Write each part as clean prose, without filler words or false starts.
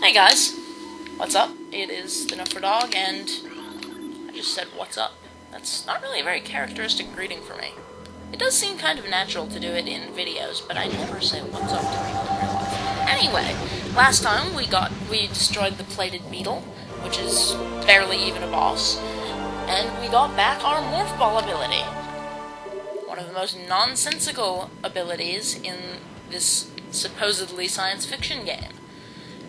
Hey guys, what's up? It is the Nuffer Dog, and I just said what's up. That's not really a very characteristic greeting for me. It does seem kind of natural to do it in videos, but I never say what's up to people in real life. Anyway, last time we destroyed the plated beetle, which is barely even a boss, and we got back our morph ball ability. One of the most nonsensical abilities in this supposedly science fiction game.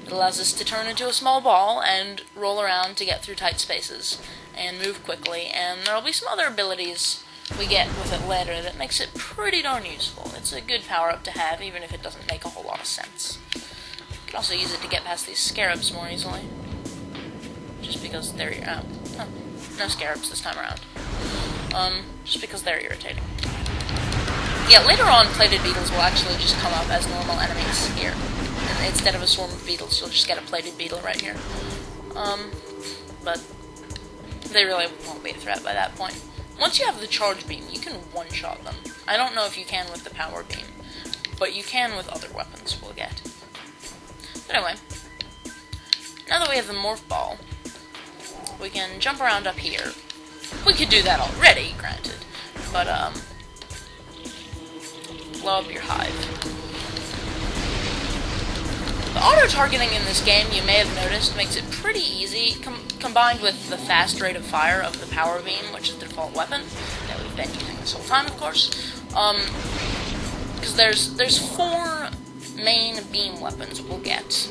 It allows us to turn into a small ball and roll around to get through tight spaces and move quickly, and there'll be some other abilities we get with it later that makes it pretty darn useful. It's a good power-up to have, even if it doesn't make a whole lot of sense. You can also use it to get past these scarabs more easily. Just because they're... no scarabs this time around. Just because they're irritating. Yeah, later on, plated beetles will actually just come up as normal enemies here. And instead of a swarm of beetles, you'll just get a plated beetle right here. But they really won't be a threat by that point. Once you have the charge beam, you can one-shot them. I don't know if you can with the power beam, but you can with other weapons we'll get. But anyway, now that we have the morph ball, we can jump around up here. We could do that already, granted, but blow up your hive. The auto-targeting in this game, you may have noticed, makes it pretty easy, combined with the fast rate of fire of the power beam, which is the default weapon, that we've been using this whole time, of course. Because there's 4 main beam weapons we'll get.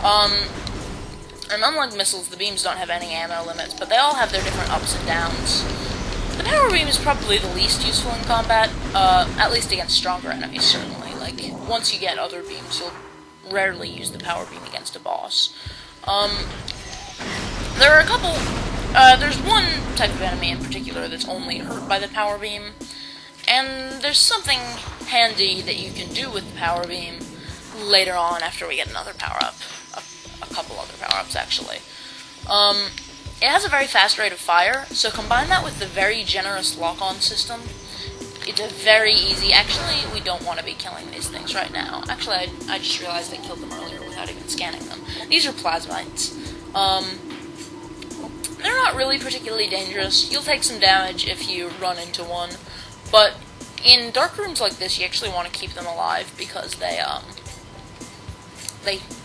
And unlike missiles, the beams don't have any ammo limits, but they all have their different ups and downs. The power beam is probably the least useful in combat, at least against stronger enemies, certainly. Like, once you get other beams, you'll rarely use the power beam against a boss. There are a couple... there's one type of enemy in particular that's only hurt by the power beam, and there's something handy that you can do with the power beam later on after we get another power-up. A couple other power-ups, actually. It has a very fast rate of fire, so combine that with the very generous lock-on system. It's a very easy... Actually, we don't want to be killing these things right now. Actually, I just realized I killed them earlier without even scanning them. These are plasmites. They're not really particularly dangerous. You'll take some damage if you run into one, but in dark rooms like this, you actually want to keep them alive because they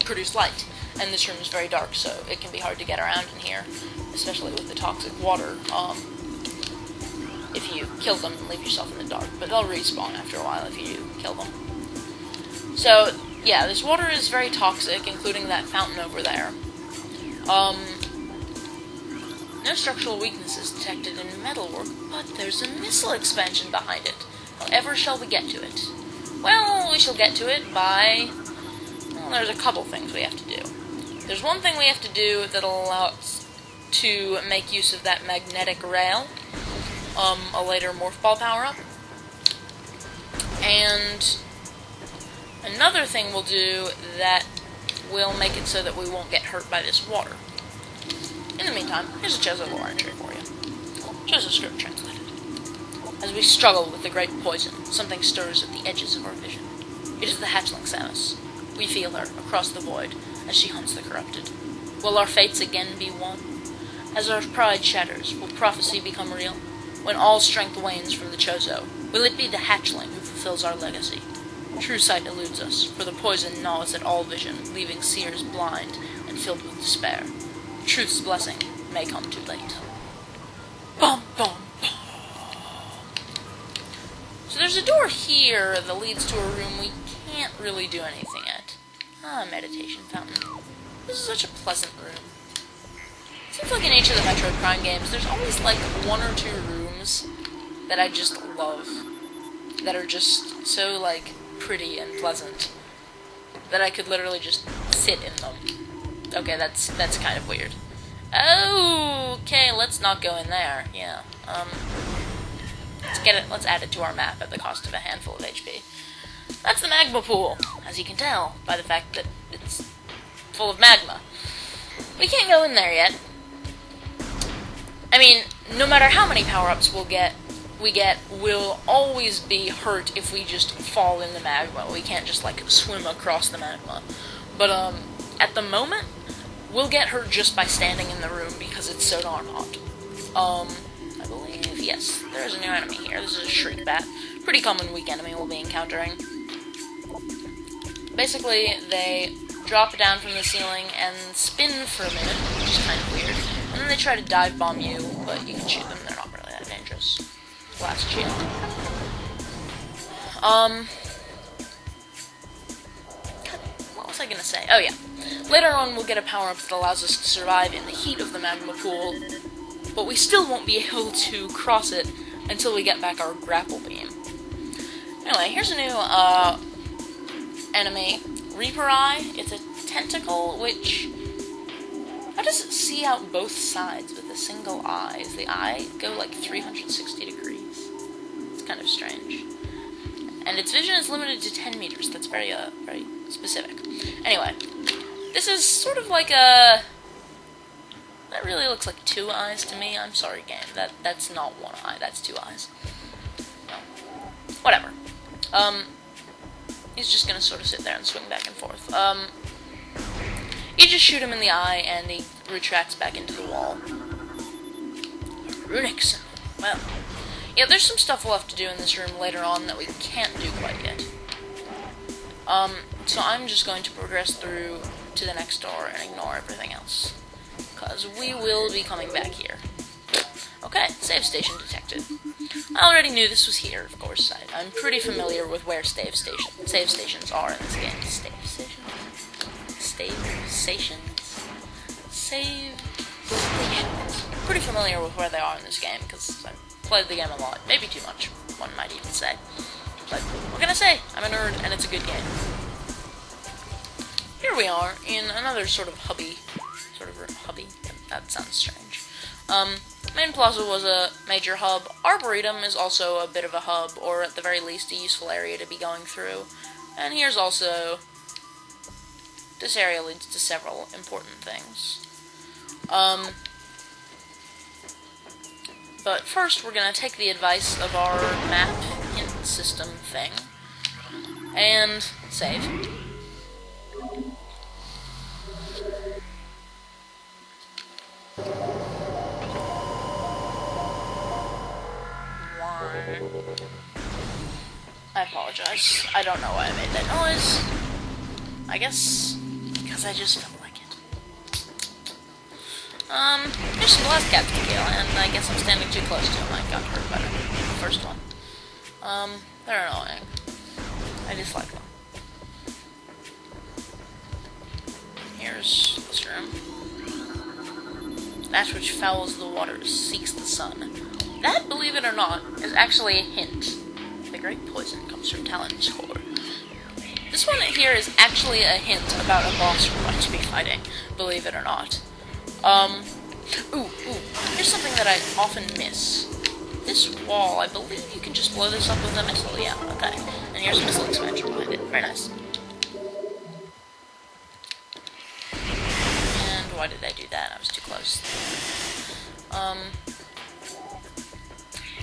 produce light. And this room is very dark, so it can be hard to get around in here, especially with the toxic water, if you kill them and leave yourself in the dark. But they'll respawn after a while if you do kill them. So, yeah, this water is very toxic, including that fountain over there. No structural weaknesses detected in metalwork, but there's a missile expansion behind it. However shall we get to it? Well, we shall get to it by... Well, there's a couple things we have to do. There's one thing we have to do that'll allow us to make use of that magnetic rail, a later morph ball power-up. And another thing we'll do that will make it so that we won't get hurt by this water. In the meantime, here's a Chozo lore entry for you. Chozo script translated. As we struggle with the great poison, something stirs at the edges of our vision. It is the hatchling Samus. We feel her, across the void, as she hunts the corrupted. Will our fates again be one? As our pride shatters, will prophecy become real? When all strength wanes from the Chozo, will it be the hatchling who fulfills our legacy? True sight eludes us, for the poison gnaws at all vision, leaving seers blind and filled with despair. Truth's blessing may come too late. Bum, bum, bum. So there's a door here that leads to a room we can't really do anything at. Meditation fountain. This is such a pleasant room. Seems like in each of the Metroid Prime games, there's always like 1 or 2 rooms that I just love. That are just so, like, pretty and pleasant. That I could literally just sit in them. Okay, that's kind of weird. Okay, let's not go in there. Yeah, let's add it to our map at the cost of a handful of HP. That's the magma pool, as you can tell by the fact that it's full of magma. We can't go in there yet. I mean, no matter how many power-ups we'll always be hurt if we just fall in the magma. We can't just, like, swim across the magma. But, at the moment, we'll get her just by standing in the room because it's so darn hot. I believe, yes, there's a new enemy here. This is a shriek bat. Pretty common weak enemy we'll be encountering. Basically, they drop down from the ceiling and spin for a minute, which is kind of weird. And then they try to dive bomb you, but you can shoot them. They're not really that dangerous. Blast shield. What was I gonna say? Oh yeah. Later on, we'll get a power-up that allows us to survive in the heat of the magma pool, but we still won't be able to cross it until we get back our grapple beam. Anyway, here's a new, enemy. Reaper Eye. It's a tentacle, which... How does it see out both sides with a single eye? Does the eye go like 360 degrees? It's kind of strange. And its vision is limited to 10 meters. That's very, very specific. Anyway, this is sort of like a... That really looks like two eyes to me. I'm sorry, game. That's not one eye. That's two eyes. No. Whatever. He's just gonna sort of sit there and swing back and forth. You just shoot him in the eye, and he retracts back into the wall. Runic symbol. Well, yeah, there's some stuff we'll have to do in this room later on that we can't do quite yet. So I'm just going to progress through to the next door and ignore everything else. Because we will be coming back here. Okay, save station detected. I already knew this was here, of course. I'm pretty familiar with where save stations are in this game. Save stations? Save stations? Save stations. Pretty familiar with where they are in this game, because I've played the game a lot. Maybe too much, one might even say. But what can I say? I'm a nerd, and it's a good game. Here we are, in another sort of hubby. That sounds strange. Main Plaza was a major hub. Arboretum is also a bit of a hub, or at the very least a useful area to be going through. And here's also... This area leads to several important things. But first we're going to take the advice of our map hint system thing. And save. I apologize. I don't know why I made that noise. I guess because I just felt like it. There's some blast cats to kill, and I guess I'm standing too close to them. I got hurt by the first one. They're annoying. I dislike them. Here's this room. That which fouls the waters seeks the sun. That, believe it or not, is actually a hint. The great poison comes from Talon's core. This one here is actually a hint about a boss we're going to be fighting, believe it or not. Here's something that I often miss. This wall, I believe you can just blow this up with a missile, yeah, okay. And here's a missile expansion behind it, very nice. And why did I do that? I was too close.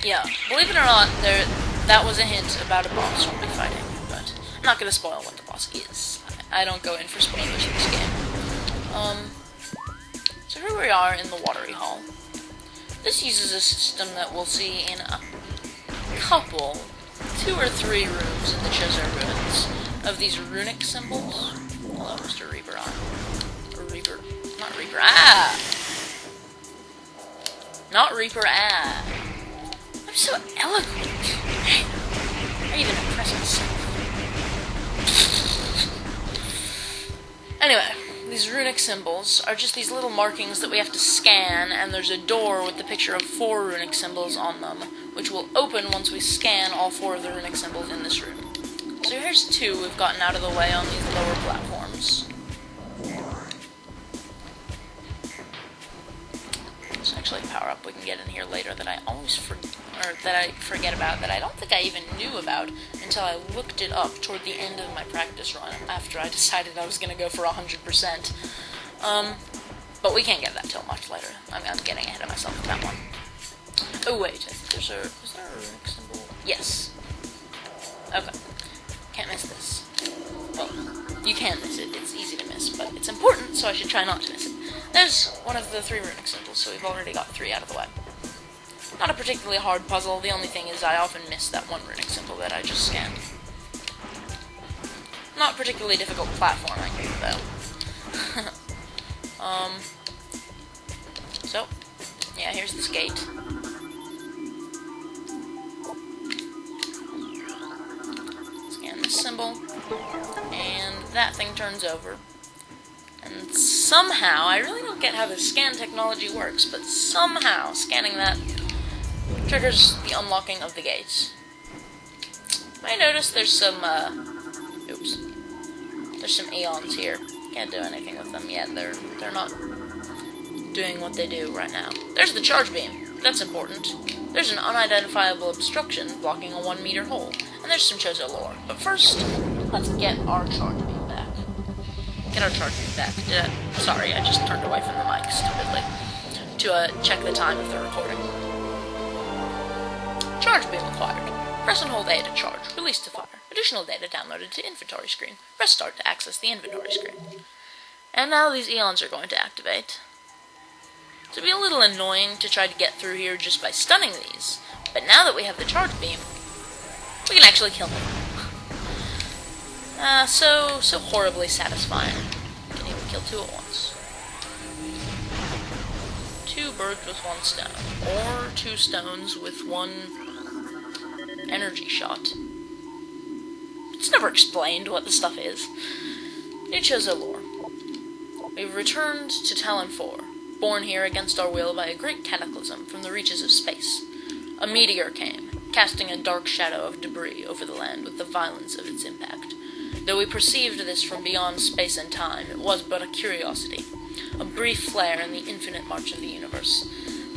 Yeah, believe it or not, that was a hint about a boss we'll be fighting, but I'm not going to spoil what the boss is. I don't go in for spoilers in this game. So here we are in the Watery Hall. This uses a system that we'll see in a couple, 2 or 3 rooms in the Chozo Ruins, of these runic symbols. Hello, Mr. Reaper on. Or Reaper. Not Reaper. Ah! Not Reaper. Ah! I'm so eloquent. I even impress myself. Anyway, these runic symbols are just these little markings that we have to scan, and there's a door with the picture of 4 runic symbols on them, which will open once we scan all 4 of the runic symbols in this room. So here's 2 we've gotten out of the way on these lower platforms. There's actually a power-up we can get in here later that I always forget about, that I don't think I even knew about until I looked it up toward the end of my practice run, after I decided I was going to go for 100%. But we can't get that till much later. I'm getting ahead of myself with that one. Oh wait, is there a runic symbol? Yes. Okay. Can't miss this. Well, you can miss it, it's easy to miss, but it's important. so I should try not to miss it. There's one of the 3 runic symbols, so we've already got 3 out of the way. Not a particularly hard puzzle, the only thing is I often miss that 1 runic symbol that I just scanned. Not particularly difficult platforming, though. So, yeah, here's this gate. Scan this symbol, and that thing turns over. And somehow, I really don't get how the scan technology works, but somehow scanning that triggers the unlocking of the gates. You might notice there's some, oops. There's some eons here. Can't do anything with them yet. They're not doing what they do right now. There's the charge beam. That's important. There's an unidentifiable obstruction blocking a 1-meter hole. And there's some Chozo lore. But first, let's get our charge beam back. Get our charge beam back. Sorry, I just turned away from the mic stupidly. To check the time of the recording. Charge beam acquired. Press and hold A to charge. Release to fire. Additional data downloaded to inventory screen. Press start to access the inventory screen. And now these eons are going to activate. It'll be a little annoying to try to get through here just by stunning these, but now that we have the charge beam, we can actually kill them. So horribly satisfying. You can even kill 2 at once. 2 birds with 1 stone, or 2 stones with 1 energy shot. It's never explained what the stuff is. New Chozo lore. We've returned to Talon 4, born here against our will by a great cataclysm from the reaches of space. A meteor came, casting a dark shadow of debris over the land with the violence of its impact. Though we perceived this from beyond space and time, it was but a curiosity, a brief flare in the infinite march of the universe.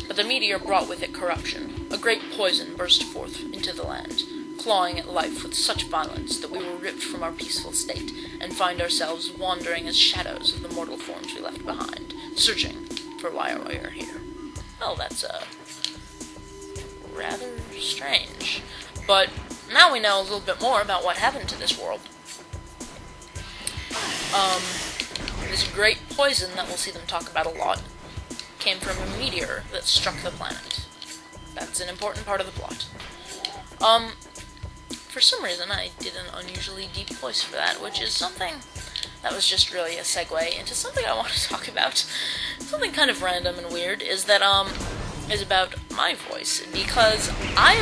But the meteor brought with it corruption. A great poison burst forth into the land, clawing at life with such violence that we were ripped from our peaceful state, and find ourselves wandering as shadows of the mortal forms we left behind, searching for why we are here. Well, that's, rather strange. But now we know a little bit more about what happened to this world. This great poison that we'll see them talk about a lot came from a meteor that struck the planet. That's an important part of the plot. For some reason, I did an unusually deep voice for that, which is something that was just really a segue into something I want to talk about. Something kind of random and weird is that, is about my voice, because I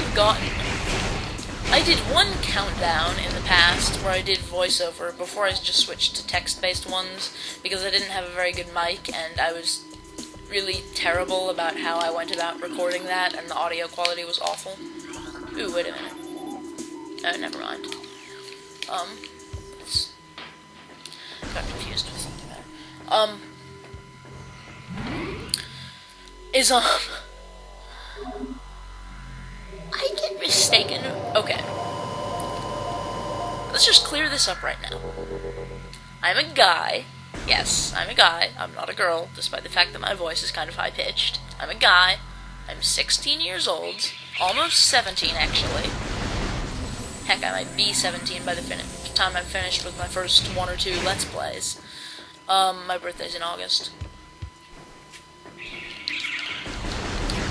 did 1 countdown in the past where I did voiceover before I just switched to text-based ones, because I didn't have a very good mic, and I was really terrible about how I went about recording that, and the audio quality was awful. Ooh, wait a minute. Never mind. Got confused with something there. I get mistaken. Okay. Let's just clear this up right now. I'm a guy. Yes, I'm a guy. I'm not a girl, despite the fact that my voice is kind of high-pitched. I'm a guy. I'm 16 years old. Almost 17, actually. Heck, I might be 17 by the time I'm finished with my first 1 or 2 Let's Plays. My birthday's in August.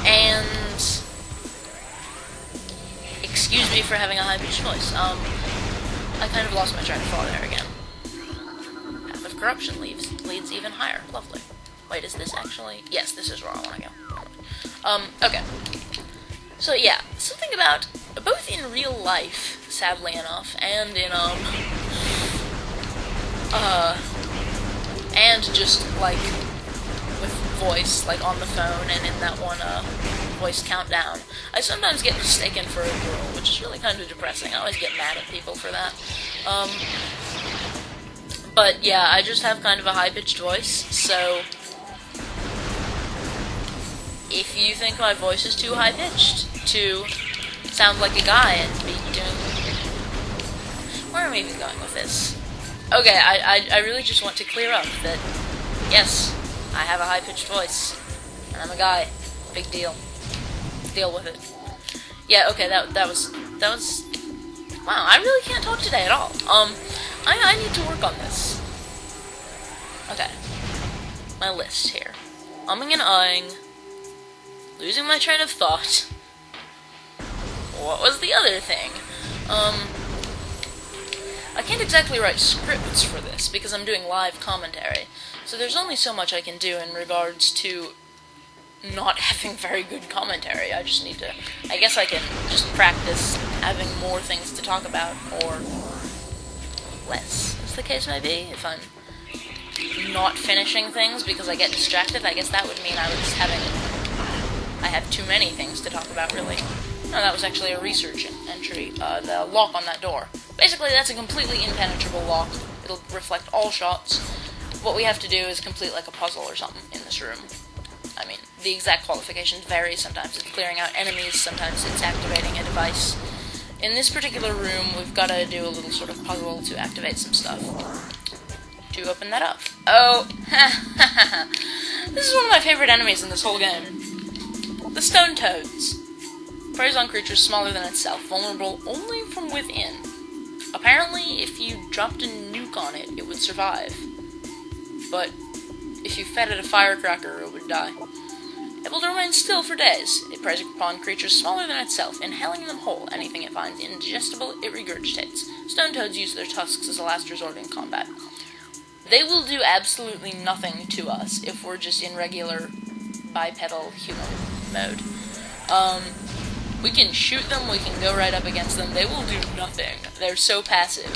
And excuse me for having a high-pitched voice. I kind of lost my train of thought there again. Path of corruption leads even higher. Lovely. Wait, is this actually... Yes, this is where I want to go. Okay. So, yeah, something about... Both in real life, sadly enough, and in, and just, like, with voice, like, on the phone, and in that one, voice countdown, I sometimes get mistaken for a girl, which is really kind of depressing. I always get mad at people for that. But, yeah, I just have kind of a high-pitched voice, so... If you think my voice is too high-pitched to sound like a guy and be doing... Where am I even going with this? Okay, I really just want to clear up that, yes, I have a high-pitched voice, and I'm a guy. Big deal. Deal with it. Yeah, okay, that was... Wow, I really can't talk today at all. I need to work on this. Okay. my list here. Umming and ahhing. Losing my train of thought. What was the other thing? I can't exactly write scripts for this because I'm doing live commentary, so there's only so much I can do in regards to not having very good commentary. I just need to... I guess I can just practice having more things to talk about, or less, as the case may be. If I'm not finishing things because I get distracted, I guess that would mean I have too many things to talk about, really. No, that was actually a research entry. The lock on that door. Basically, that's a completely impenetrable lock. It'll reflect all shots. What we have to do is complete like a puzzle or something in this room. I mean, the exact qualifications vary. Sometimes it's clearing out enemies, sometimes it's activating a device. In this particular room, we've got to do a little sort of puzzle to activate some stuff. To open that up. Oh, this is one of my favorite enemies in this whole game. The stone toads. Preys on creatures smaller than itself, vulnerable only from within. Apparently, if you dropped a nuke on it, it would survive. But if you fed it a firecracker, it would die. Able to remain still for days, it preys upon creatures smaller than itself, inhaling them whole. Anything it finds indigestible, it regurgitates. Stone toads use their tusks as a last resort in combat. They will do absolutely nothing to us if we're just in regular bipedal human mode. We can shoot them, we can go right up against them, they will do nothing. They're so passive.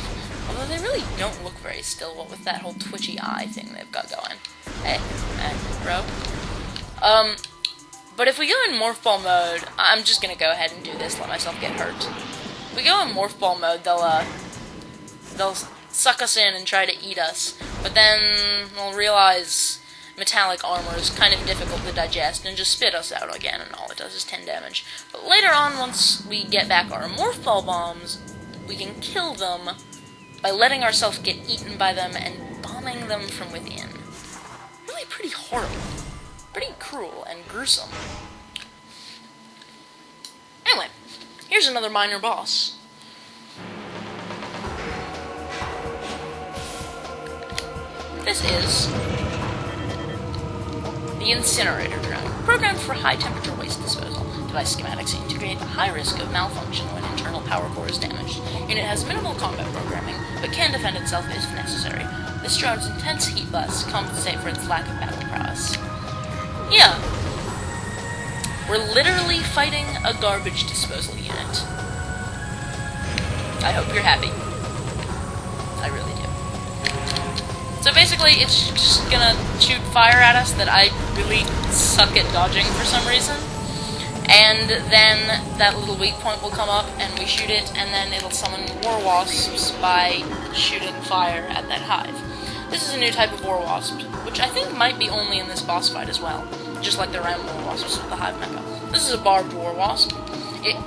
Although they really don't look very still, what with that whole twitchy eye thing they've got going. Hey, bro. But if we go in Morph Ball mode, I'm just gonna go ahead and do this, let myself get hurt. If we go in Morph Ball mode, they'll suck us in and try to eat us, but then they'll realize metallic armor is kind of difficult to digest and just spit us out again, and all it does is 10 damage. But later on, once we get back our Morph Ball bombs, we can kill them by letting ourselves get eaten by them and bombing them from within. Really pretty horrible. Pretty cruel and gruesome. Anyway, here's another minor boss. This is the incinerator drone, programmed for high-temperature waste disposal. Device schematics indicate a high risk of malfunction when internal power core is damaged. Unit has minimal combat programming, but can defend itself if necessary. This drone's intense heat blasts compensate for its lack of battle prowess. Yeah. We're literally fighting a garbage disposal unit. I hope you're happy. I really do. So basically, it's just gonna shoot fire at us that I really suck at dodging for some reason. And then that little weak point will come up, and we shoot it, and then it'll summon war wasps by shooting fire at that hive. This is a new type of war wasp, which I think might be only in this boss fight as well, just like the round war wasps with the hive mecha. This is a barbed war wasp. It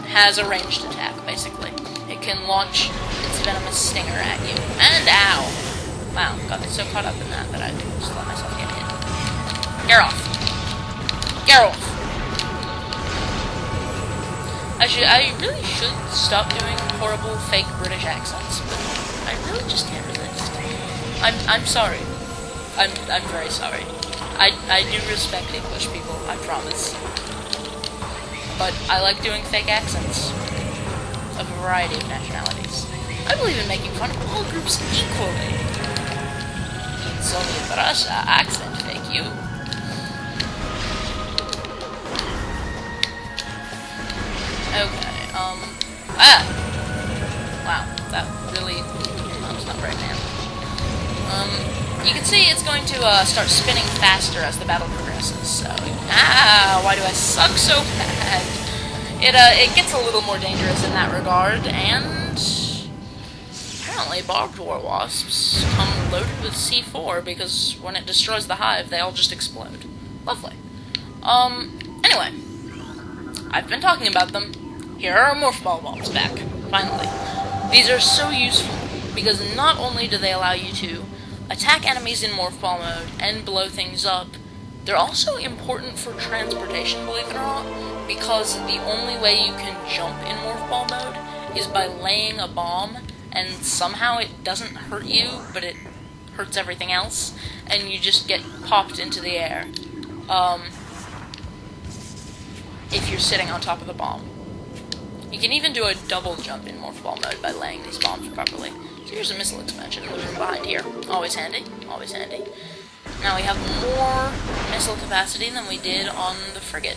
has a ranged attack, basically. It can launch its venomous stinger at you. And ow! Wow, got so caught up in that I just let myself get hit. Geralt! Geralt! I really should stop doing horrible fake British accents, but I really just can't resist. I'm sorry. I'm very sorry. I do respect English people, I promise. But I like doing fake accents of a variety of nationalities. I believe in making fun of all groups equally. Soviet Russia accent, thank you. Okay, wow, that really, that's not right, man. You can see it's going to, start spinning faster as the battle progresses, so, why do I suck so bad? It gets a little more dangerous in that regard, and apparently barbed war wasps come loaded with C4, because when it destroys the hive, they all just explode. Lovely. Anyway, I've been talking about them. Here are our Morph Ball bombs back, finally. These are so useful, because not only do they allow you to attack enemies in Morph Ball mode and blow things up, they're also important for transportation, believe it or not, because the only way you can jump in Morph Ball mode is by laying a bomb, and somehow it doesn't hurt you, but it hurts everything else, and you just get popped into the air. If you're sitting on top of the bomb. You can even do a double jump in morph ball mode by laying these bombs properly. So here's a missile expansion in the room behind here. Always handy, always handy. Now we have more missile capacity than we did on the frigate.